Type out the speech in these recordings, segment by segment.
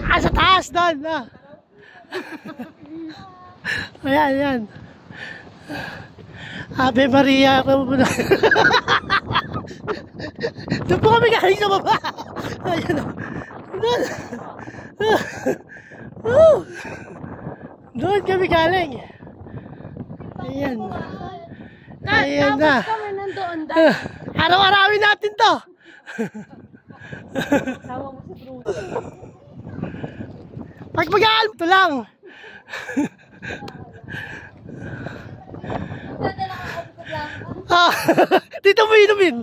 Ah, sa taas doon. Ah. Ayan, ayan. Ave Maria. Doon po kami galing sa baba. Ayan. Doon. Doon kami galing. Ayan. Ayan na. Araw-arawin natin to. Pagpagaan, ito lang. Dito mo inumin.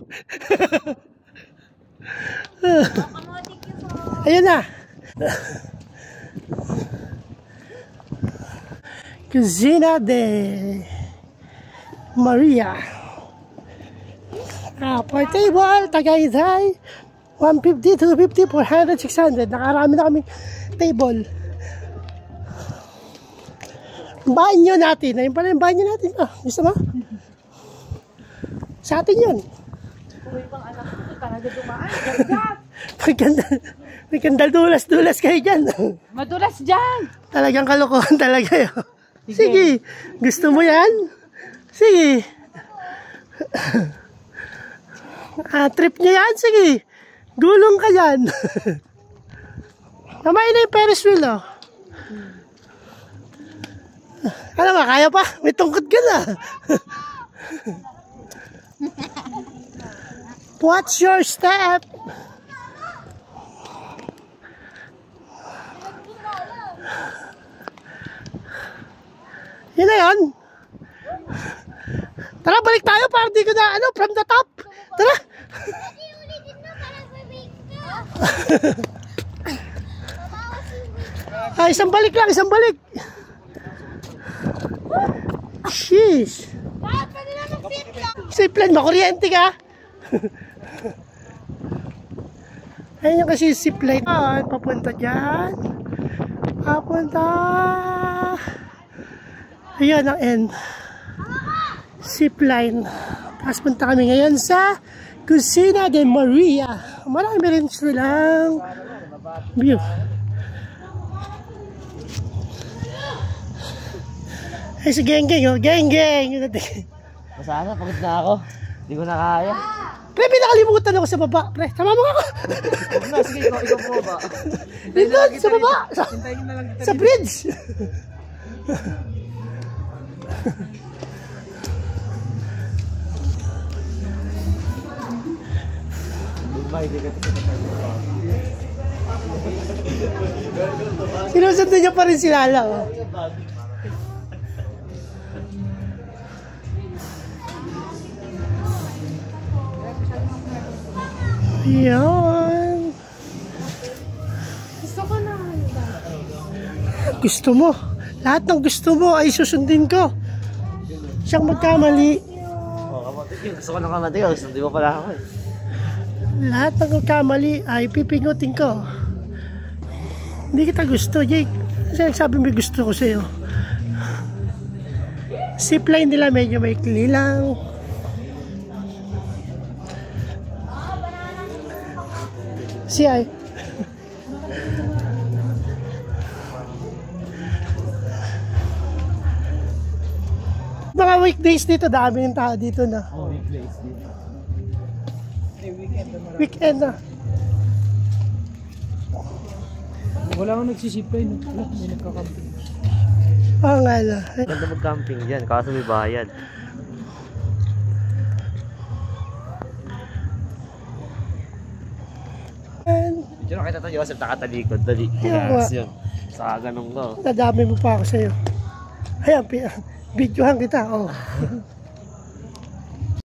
Ayun na. Kusina de Maria. Per table, Tagaytay. 150, 250, 400, 600. Nakarami na kaming table. Banyo natin. Ayun pala yung banyo natin. Ah, gusto mo? Sa atin yun. Uy, pang anak ko, talaga dumaan. May kandal dulas-dulas kayo dyan. Madulas dyan. Talagang kalokohan talaga yun. Sige. Gusto mo yan? Sige. Trip nyo yan? Sige. Gulong ka dyan. Kamay na yung Ferris wheel, oh. Ano ba, kaya pa? May tungkod ka na. Watch your step. Yun na yun. Tara, balik tayo para di ko na, ano, from the top. Tara. Isang balik lang, isang balik. Sheesh. Safe lang, makuryente ka. Ayun yung kasi zipline. Papunta dyan. Papunta. Ayan ang end. Zipline. Tapos punta kami ngayon sa Kusina de Maria. Marami rin silang view. Ay, si Geng-Geng, oh. Geng-Geng. Masana, pagod na ako. Hindi ko na kaya. Pre, pinakalimutan ako sa baba. Pre, sama mo ako. Sige, ikaw po ba? Dito, sa baba. Sa bridge. Sinusunod niya pa rin si Lala, oh. Ayan. Gusto ko na. Gusto mo. Lahat ng gusto mo ay susundin ko. Siyang magkamali. Gusto ko ng kamatigas. Hindi mo pala ako eh. Lahat ng magkamali ay pipingutin ko. Hindi kita gusto, Jake. Kasi nagsabi may gusto ko sa'yo. Zipline nila medyo maikli lang. Ay. Mga weekdays dito, dami ng tao dito na. Oh, weekdays dito. Weekend na. Wala akong nagsisipay. May nagkakamping. Oo nga na. Ganda mag-camping dyan, kaso may bayad. Diyan nakita tayo, Joseph, nakatalikod. Dali. Yes, yun. Sa ganun ko. Nadami mo pa ako sa'yo. Ayan, videohan kita. Oh.